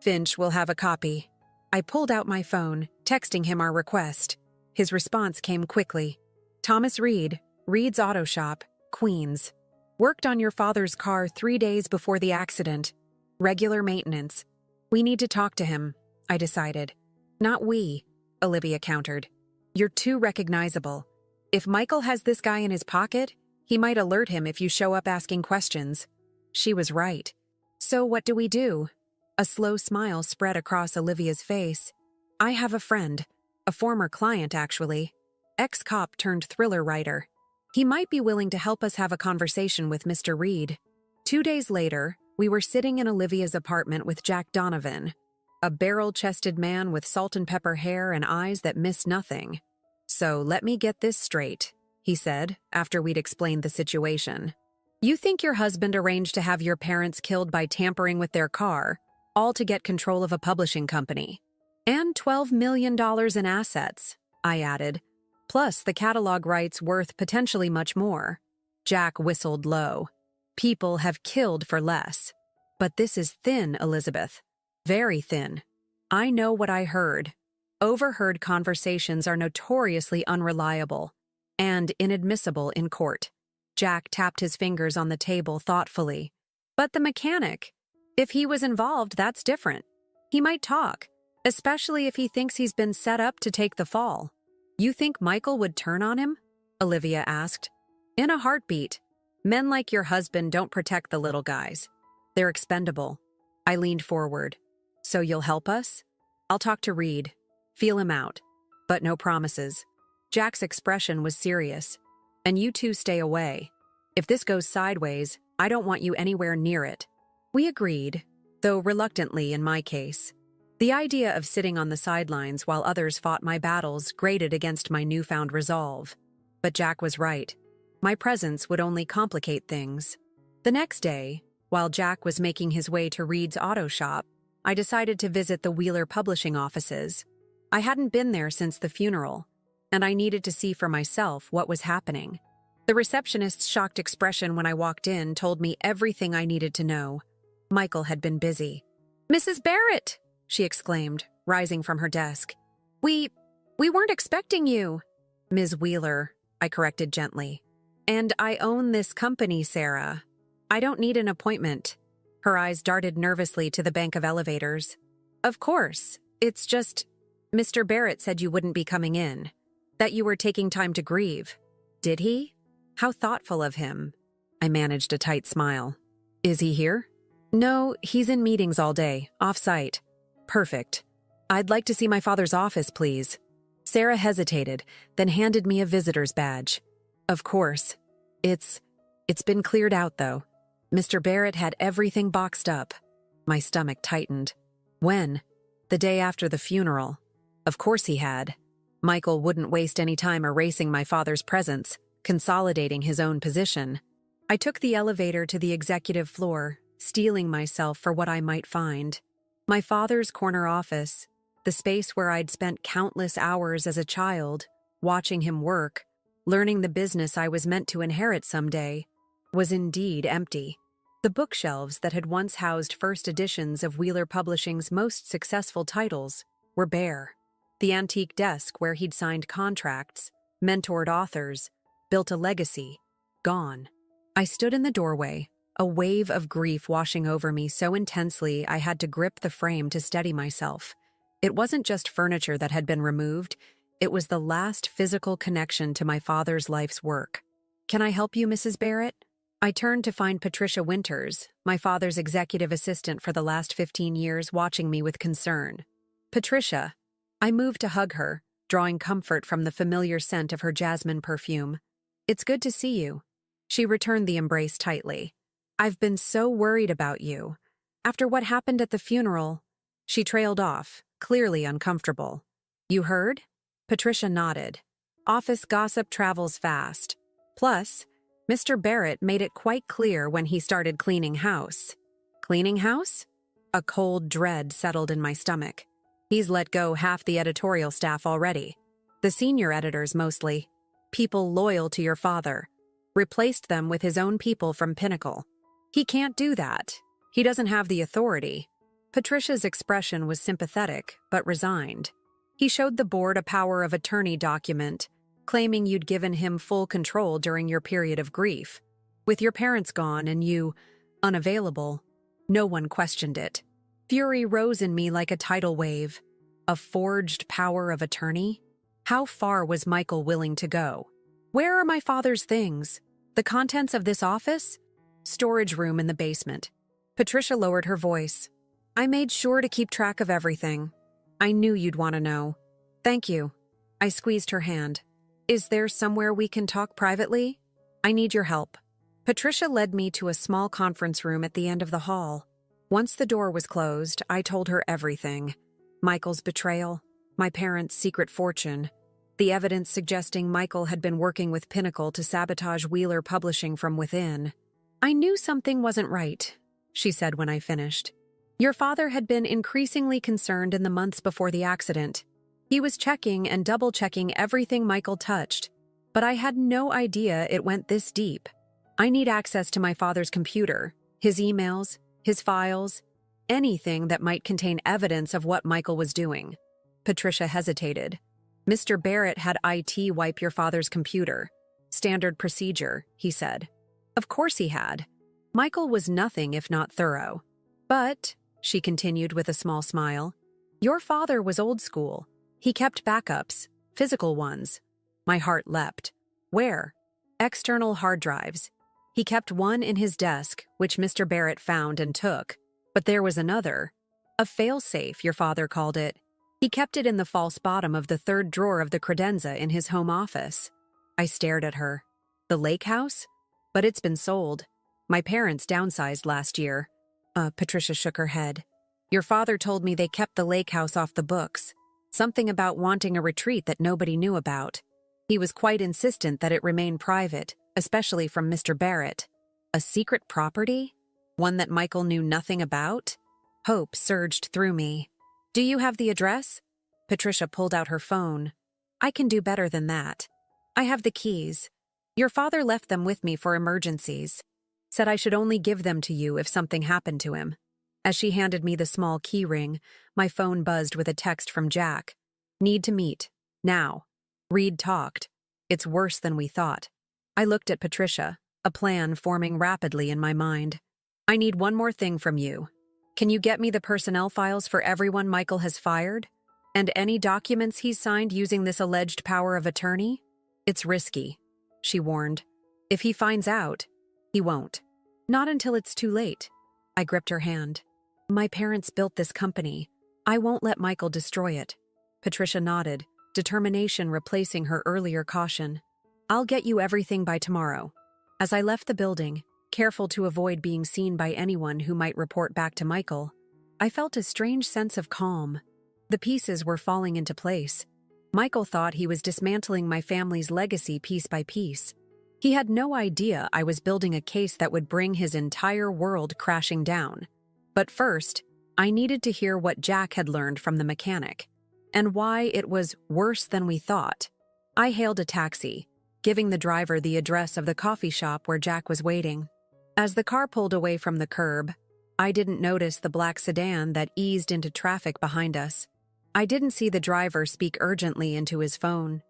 Finch will have a copy." I pulled out my phone, texting him our request. His response came quickly. "Thomas Reed, Reed's Auto Shop, Queens. Worked on your father's car 3 days before the accident. Regular maintenance. We need to talk to him." I decided. Not we, Olivia countered. You're too recognizable. If Michael has this guy in his pocket, he might alert him if you show up asking questions. She was right. So what do we do? A slow smile spread across Olivia's face. I have a friend. A former client, actually. Ex-cop turned thriller writer. He might be willing to help us have a conversation with Mr. Reed. 2 days later, we were sitting in Olivia's apartment with Jack Donovan, a barrel-chested man with salt and pepper hair and eyes that miss nothing. So let me get this straight, he said, after we'd explained the situation. You think your husband arranged to have your parents killed by tampering with their car, all to get control of a publishing company. And $12 million in assets, I added. Plus the catalog rights worth potentially much more. Jack whistled low. People have killed for less. But this is thin, Elizabeth. Very thin. I know what I heard. Overheard conversations are notoriously unreliable and inadmissible in court. Jack tapped his fingers on the table thoughtfully. But the mechanic, if he was involved, that's different. He might talk, especially if he thinks he's been set up to take the fall. You think Michael would turn on him? Olivia asked. In a heartbeat. Men like your husband don't protect the little guys. They're expendable. I leaned forward. So you'll help us? I'll talk to Reed. Feel him out. But no promises. Jack's expression was serious. And you two stay away. If this goes sideways, I don't want you anywhere near it. We agreed, though reluctantly in my case. The idea of sitting on the sidelines while others fought my battles grated against my newfound resolve. But Jack was right. My presence would only complicate things. The next day, while Jack was making his way to Reed's auto shop, I decided to visit the Wheeler publishing offices. I hadn't been there since the funeral, and I needed to see for myself what was happening. The receptionist's shocked expression when I walked in told me everything I needed to know. Michael had been busy. Mrs. Barrett, she exclaimed, rising from her desk. We weren't expecting you. Ms. Wheeler, I corrected gently. And I own this company, Sarah. I don't need an appointment. Her eyes darted nervously to the bank of elevators. Of course, it's just, Mr. Barrett said you wouldn't be coming in. That you were taking time to grieve. Did he? How thoughtful of him. I managed a tight smile. Is he here? No, he's in meetings all day, off-site. Perfect. I'd like to see my father's office, please. Sarah hesitated, then handed me a visitor's badge. Of course. It's been cleared out, though. Mr. Barrett had everything boxed up. My stomach tightened. When? The day after the funeral. Of course he had. Michael wouldn't waste any time erasing my father's presence, consolidating his own position. I took the elevator to the executive floor, steeling myself for what I might find. My father's corner office, the space where I'd spent countless hours as a child, watching him work, learning the business I was meant to inherit someday, was indeed empty. The bookshelves that had once housed first editions of Wheeler Publishing's most successful titles were bare. The antique desk where he'd signed contracts, mentored authors, built a legacy, gone. I stood in the doorway, a wave of grief washing over me so intensely I had to grip the frame to steady myself. It wasn't just furniture that had been removed, it was the last physical connection to my father's life's work. Can I help you, Mrs. Barrett? I turned to find Patricia Winters, my father's executive assistant for the last 15 years, watching me with concern. Patricia. I moved to hug her, drawing comfort from the familiar scent of her jasmine perfume. It's good to see you. She returned the embrace tightly. I've been so worried about you. After what happened at the funeral, she trailed off, clearly uncomfortable. You heard? Patricia nodded. Office gossip travels fast. Plus, Mr. Barrett made it quite clear when he started cleaning house. Cleaning house? A cold dread settled in my stomach. He's let go half the editorial staff already. The senior editors mostly. People loyal to your father. Replaced them with his own people from Pinnacle. He can't do that. He doesn't have the authority. Patricia's expression was sympathetic, but resigned. He showed the board a power of attorney document, claiming you'd given him full control during your period of grief. With your parents gone and you unavailable, no one questioned it. Fury rose in me like a tidal wave. A forged power of attorney? How far was Michael willing to go? Where are my father's things? The contents of this office? Storage room in the basement. Patricia lowered her voice. I made sure to keep track of everything. I knew you'd want to know. Thank you. I squeezed her hand. Is there somewhere we can talk privately? I need your help. Patricia led me to a small conference room at the end of the hall. Once the door was closed, I told her everything. Michael's betrayal, my parents' secret fortune, the evidence suggesting Michael had been working with Pinnacle to sabotage Wheeler Publishing from within. I knew something wasn't right, she said when I finished. Your father had been increasingly concerned in the months before the accident. He was checking and double-checking everything Michael touched, but I had no idea it went this deep. I need access to my father's computer, his emails, his files, anything that might contain evidence of what Michael was doing. Patricia hesitated. Mr. Barrett had IT wipe your father's computer. Standard procedure, he said. Of course he had. Michael was nothing if not thorough. But, she continued with a small smile, your father was old school. He kept backups, physical ones. My heart leapt. Where? External hard drives. He kept one in his desk, which Mr. Barrett found and took. But there was another. A failsafe, your father called it. He kept it in the false bottom of the third drawer of the credenza in his home office. I stared at her. The lake house? But it's been sold. My parents downsized last year. Patricia shook her head. Your father told me they kept the lake house off the books. Something about wanting a retreat that nobody knew about. He was quite insistent that it remain private, especially from Mr. Barrett. A secret property? One that Michael knew nothing about? Hope surged through me. Do you have the address? Patricia pulled out her phone. I can do better than that. I have the keys. Your father left them with me for emergencies. Said I should only give them to you if something happened to him. As she handed me the small key ring, my phone buzzed with a text from Jack. Need to meet. Now. Reed talked. It's worse than we thought. I looked at Patricia, a plan forming rapidly in my mind. I need one more thing from you. Can you get me the personnel files for everyone Michael has fired? And any documents he's signed using this alleged power of attorney? It's risky, she warned. If he finds out, he won't. Not until it's too late. I gripped her hand. My parents built this company. I won't let Michael destroy it. Patricia nodded, determination replacing her earlier caution. I'll get you everything by tomorrow. As I left the building, careful to avoid being seen by anyone who might report back to Michael, I felt a strange sense of calm. The pieces were falling into place. Michael thought he was dismantling my family's legacy piece by piece. He had no idea I was building a case that would bring his entire world crashing down. But first, I needed to hear what Jack had learned from the mechanic, and why it was worse than we thought. I hailed a taxi, giving the driver the address of the coffee shop where Jack was waiting. As the car pulled away from the curb, I didn't notice the black sedan that eased into traffic behind us. I didn't see the driver speak urgently into his phone.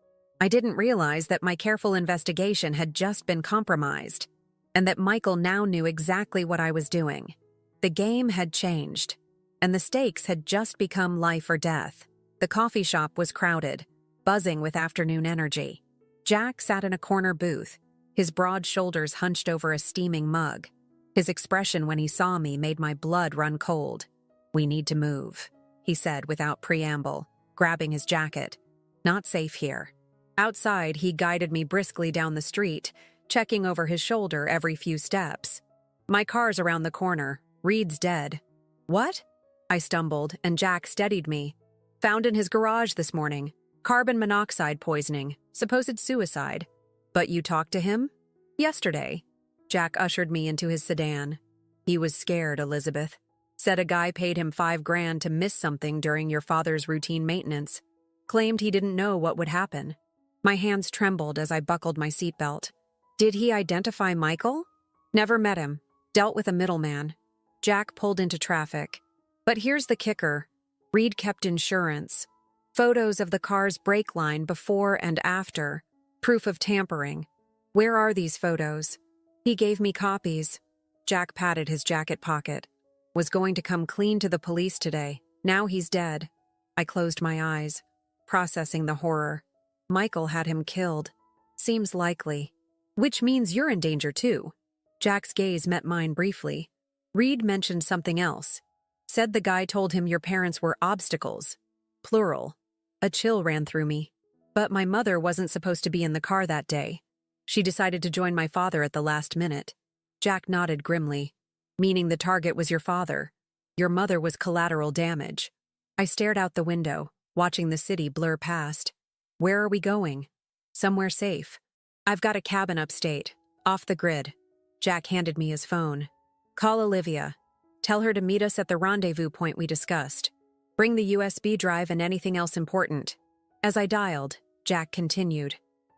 I didn't realize that my careful investigation had just been compromised, and that Michael now knew exactly what I was doing. The game had changed, and the stakes had just become life or death. The coffee shop was crowded, buzzing with afternoon energy. Jack sat in a corner booth, his broad shoulders hunched over a steaming mug. His expression when he saw me made my blood run cold. We need to move, he said without preamble, grabbing his jacket. Not safe here. Outside, he guided me briskly down the street, checking over his shoulder every few steps. My car's around the corner. Reed's dead. What? I stumbled, and Jack steadied me. Found in his garage this morning. Carbon monoxide poisoning. Supposed suicide. But you talked to him? Yesterday. Jack ushered me into his sedan. He was scared, Elizabeth. Said a guy paid him $5,000 to miss something during your father's routine maintenance. Claimed he didn't know what would happen. My hands trembled as I buckled my seatbelt. Did he identify Michael? Never met him. Dealt with a middleman. Jack pulled into traffic. But here's the kicker. Reed kept insurance. Photos of the car's brake line before and after. Proof of tampering. Where are these photos? He gave me copies. Jack patted his jacket pocket. Was going to come clean to the police today. Now he's dead. I closed my eyes, processing the horror. Michael had him killed. Seems likely. Which means you're in danger too. Jack's gaze met mine briefly. Reed mentioned something else. Said the guy told him your parents were obstacles. Plural. A chill ran through me. But my mother wasn't supposed to be in the car that day. She decided to join my father at the last minute. Jack nodded grimly. Meaning the target was your father. Your mother was collateral damage. I stared out the window, watching the city blur past. Where are we going? Somewhere safe. I've got a cabin upstate, off the grid. Jack handed me his phone. Call Olivia. Tell her to meet us at the rendezvous point we discussed. Bring the USB drive and anything else important. As I dialed, Jack continued.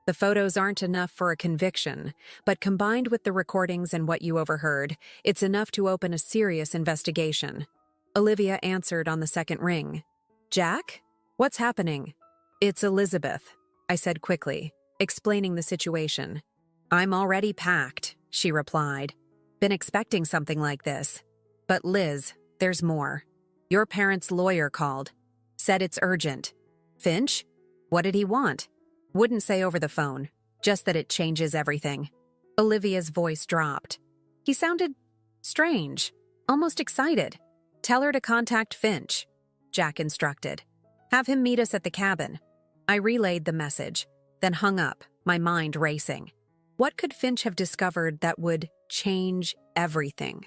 The photos aren't enough for a conviction, but combined with the recordings and what you overheard, it's enough to open a serious investigation. Olivia answered on the second ring. Jack? What's happening? It's Elizabeth, I said quickly, explaining the situation. I'm already packed, she replied. Been expecting something like this. But Liz, there's more. Your parents' lawyer called. Said it's urgent. Finch? What did he want? Wouldn't say over the phone, just that it changes everything. Olivia's voice dropped. He sounded strange, almost excited. Tell her to contact Finch, Jack instructed. Have him meet us at the cabin. I relayed the message, then hung up, my mind racing. What could Finch have discovered that would change everything?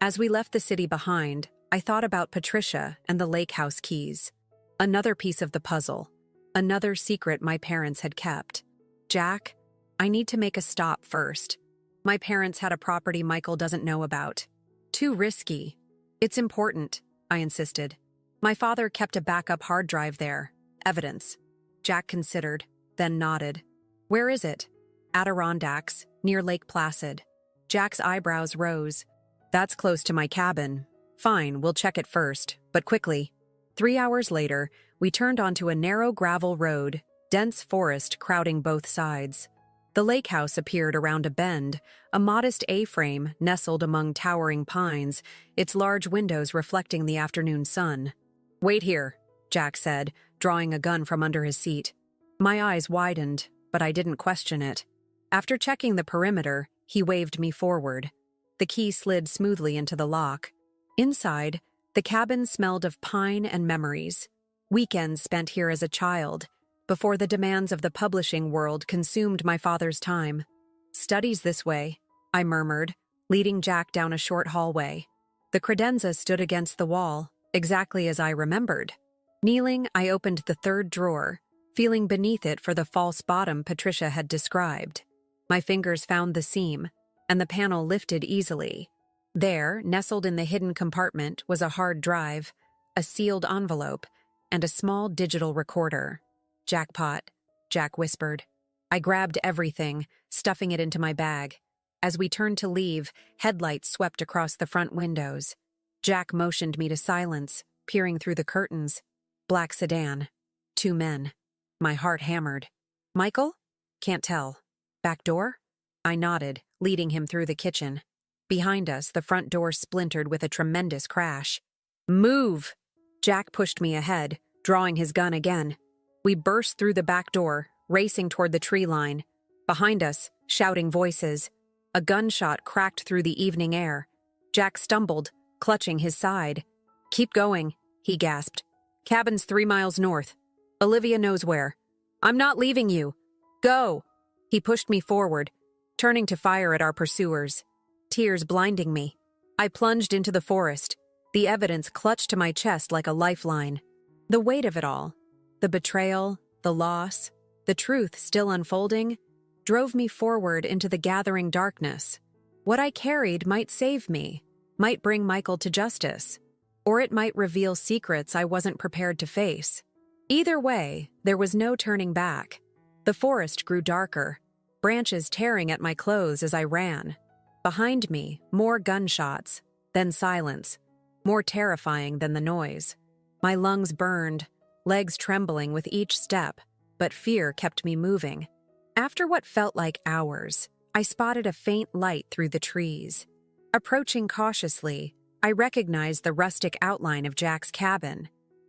As we left the city behind, I thought about Patricia and the lake house keys. Another piece of the puzzle. Another secret my parents had kept. Jack, I need to make a stop first. My parents had a property Michael doesn't know about. Too risky. It's important, I insisted. My father kept a backup hard drive there. Evidence. Jack considered, then nodded. Where is it? Adirondacks, near Lake Placid. Jack's eyebrows rose. That's close to my cabin. Fine, we'll check it first, but quickly. 3 hours later, we turned onto a narrow gravel road, dense forest crowding both sides. The lake house appeared around a bend, a modest A-frame nestled among towering pines, its large windows reflecting the afternoon sun. Wait here, Jack said, drawing a gun from under his seat. My eyes widened, but I didn't question it. After checking the perimeter, he waved me forward. The key slid smoothly into the lock. Inside, the cabin smelled of pine and memories. Weekends spent here as a child, before the demands of the publishing world consumed my father's time. Studies this way, I murmured, leading Jack down a short hallway. The credenza stood against the wall, exactly as I remembered. Kneeling, I opened the third drawer, feeling beneath it for the false bottom Patricia had described. My fingers found the seam, and the panel lifted easily. There, nestled in the hidden compartment, was a hard drive, a sealed envelope, and a small digital recorder. Jackpot, Jack whispered. I grabbed everything, stuffing it into my bag. As we turned to leave, headlights swept across the front windows. Jack motioned me to silence, peering through the curtains. Black sedan. 2 men. My heart hammered. Michael? Can't tell. Back door? I nodded, leading him through the kitchen. Behind us, the front door splintered with a tremendous crash. Move! Jack pushed me ahead, drawing his gun again. We burst through the back door, racing toward the tree line. Behind us, shouting voices. A gunshot cracked through the evening air. Jack stumbled, clutching his side. Keep going, he gasped. Cabin's 3 miles north. Olivia knows where. I'm not leaving you. Go! He pushed me forward, turning to fire at our pursuers. Tears blinding me. I plunged into the forest, the evidence clutched to my chest like a lifeline. The weight of it all, the betrayal, the loss, the truth still unfolding, drove me forward into the gathering darkness. What I carried might save me, might bring Michael to justice, or it might reveal secrets I wasn't prepared to face. Either way, there was no turning back. The forest grew darker, branches tearing at my clothes as I ran. Behind me, more gunshots, then silence, more terrifying than the noise. My lungs burned, legs trembling with each step, but fear kept me moving. After what felt like hours, I spotted a faint light through the trees. Approaching cautiously, I recognized the rustic outline of Jack's cabin.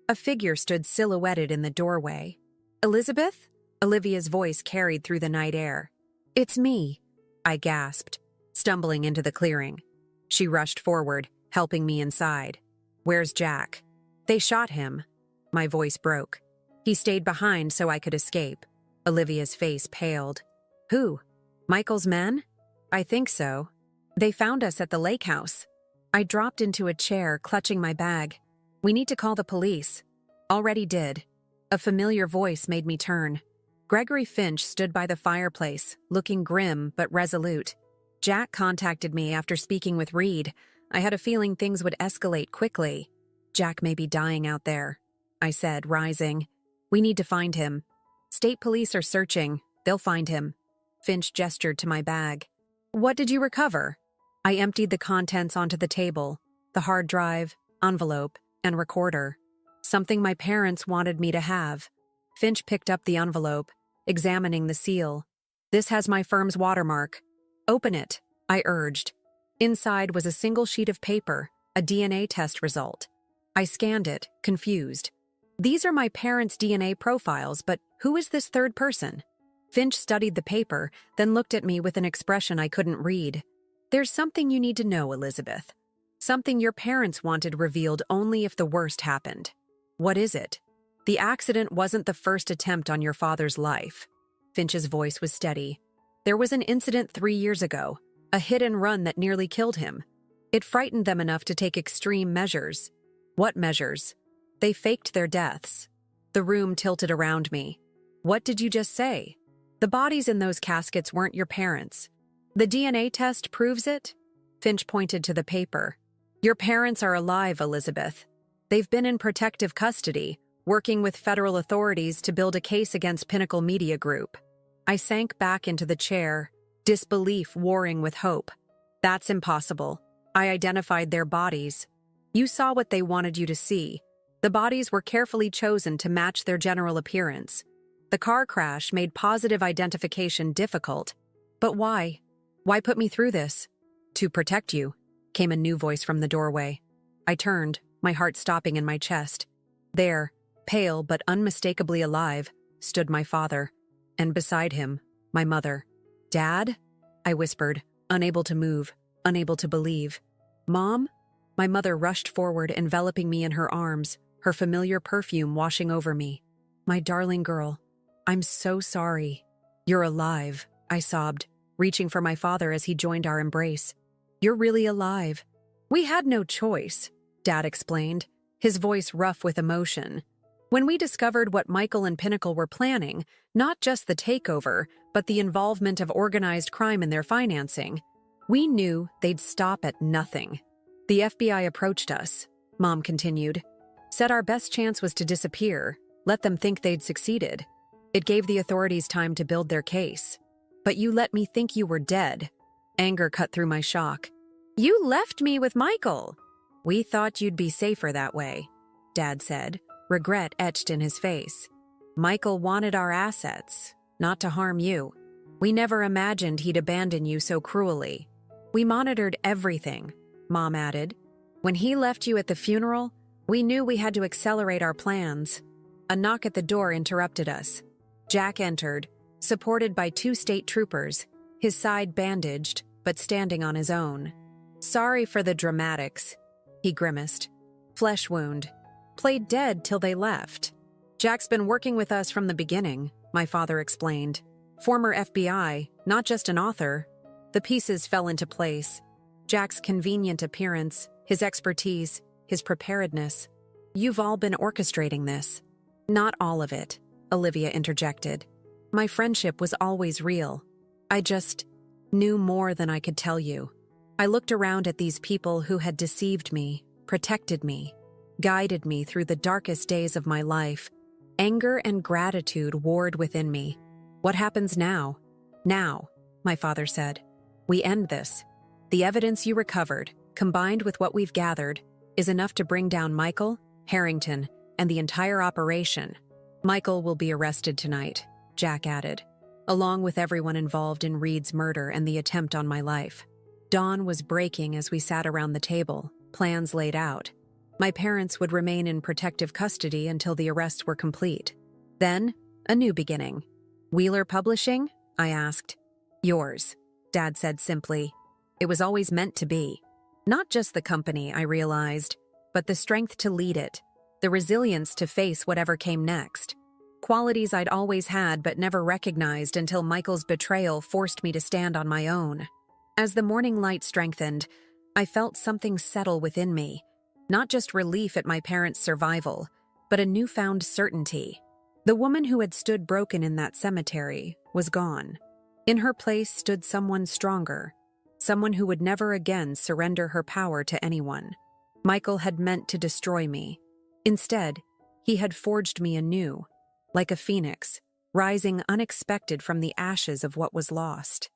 A figure stood silhouetted in the doorway. "Elizabeth?" Olivia's voice carried through the night air. "It's me," I gasped, stumbling into the clearing. She rushed forward, helping me inside. "Where's Jack?" "They shot him." My voice broke. "He stayed behind so I could escape." Olivia's face paled. "Who? Michael's men?" "I think so. They found us at the lake house." I dropped into a chair, clutching my bag. "We need to call the police." "Already did." A familiar voice made me turn. Gregory Finch stood by the fireplace, looking grim but resolute. "Jack contacted me after speaking with Reed. I had a feeling things would escalate quickly." "Jack may be dying out there," I said, rising. "We need to find him." "State police are searching. They'll find him." Finch gestured to my bag. "What did you recover?" I emptied the contents onto the table, the hard drive, envelope, and recorder. Something my parents wanted me to have. Finch picked up the envelope, examining the seal. "This has my firm's watermark." "Open it," I urged. Inside was a single sheet of paper, a DNA test result. I scanned it, confused. "These are my parents' DNA profiles, but who is this third person?" Finch studied the paper, then looked at me with an expression I couldn't read. "There's something you need to know, Elizabeth. Something your parents wanted revealed only if the worst happened." "What is it?" "The accident wasn't the first attempt on your father's life." Finch's voice was steady. "There was an incident 3 years ago, a hit and run that nearly killed him. It frightened them enough to take extreme measures." "What measures?" "They faked their deaths." The room tilted around me. "What did you just say?" "The bodies in those caskets weren't your parents." "The DNA test proves it?" Finch pointed to the paper. "Your parents are alive, Elizabeth. They've been in protective custody, working with federal authorities to build a case against Pinnacle Media Group." I sank back into the chair, disbelief warring with hope. "That's impossible. I identified their bodies." "You saw what they wanted you to see. The bodies were carefully chosen to match their general appearance. The car crash made positive identification difficult. But why? Why put me through this?" "To protect you," came a new voice from the doorway. I turned, my heart stopping in my chest. There, pale but unmistakably alive, stood my father, and beside him, my mother. "Dad?" I whispered, unable to move, unable to believe. "Mom?" My mother rushed forward, enveloping me in her arms, her familiar perfume washing over me. "My darling girl, I'm so sorry." "You're alive," I sobbed, reaching for my father as he joined our embrace. "You're really alive." "We had no choice," Dad explained, his voice rough with emotion. "When we discovered what Michael and Pinnacle were planning, not just the takeover, but the involvement of organized crime in their financing, we knew they'd stop at nothing. The FBI approached us," Mom continued, "said our best chance was to disappear, let them think they'd succeeded. It gave the authorities time to build their case. But you let me think you were dead." Anger cut through my shock. "You left me with Michael." "We thought you'd be safer that way," Dad said, regret etched in his face. "Michael wanted our assets, not to harm you. We never imagined he'd abandon you so cruelly." "We monitored everything," Mom added. "When he left you at the funeral, we knew we had to accelerate our plans." A knock at the door interrupted us. Jack entered, supported by 2 state troopers, his side bandaged, but standing on his own. "Sorry for the dramatics," he grimaced. "Flesh wound. Played dead till they left." "Jack's been working with us from the beginning," my father explained. "Former FBI, not just an author." The pieces fell into place. Jack's convenient appearance, his expertise, his preparedness. "You've all been orchestrating this." "Not all of it," Olivia interjected. "My friendship was always real. I just knew more than I could tell you." I looked around at these people who had deceived me, protected me, guided me through the darkest days of my life. Anger and gratitude warred within me. "What happens now?" "Now," my father said, "we end this. The evidence you recovered, combined with what we've gathered, is enough to bring down Michael, Harrington, and the entire operation. Michael will be arrested tonight," Jack added, "along with everyone involved in Reed's murder and the attempt on my life." Dawn was breaking as we sat around the table. plans laid out. My parents would remain in protective custody until the arrests were complete. Then, a new beginning. "Wheeler Publishing?" I asked. "Yours," Dad said simply. It was always meant to be. Not just the company, I realized, but the strength to lead it, the resilience to face whatever came next. Qualities I'd always had but never recognized until Michael's betrayal forced me to stand on my own. As the morning light strengthened, I felt something settle within me. Not just relief at my parents' survival, but a newfound certainty. The woman who had stood broken in that cemetery was gone. In her place stood someone stronger, someone who would never again surrender her power to anyone. Michael had meant to destroy me. Instead, he had forged me anew, like a phoenix, rising unexpected from the ashes of what was lost.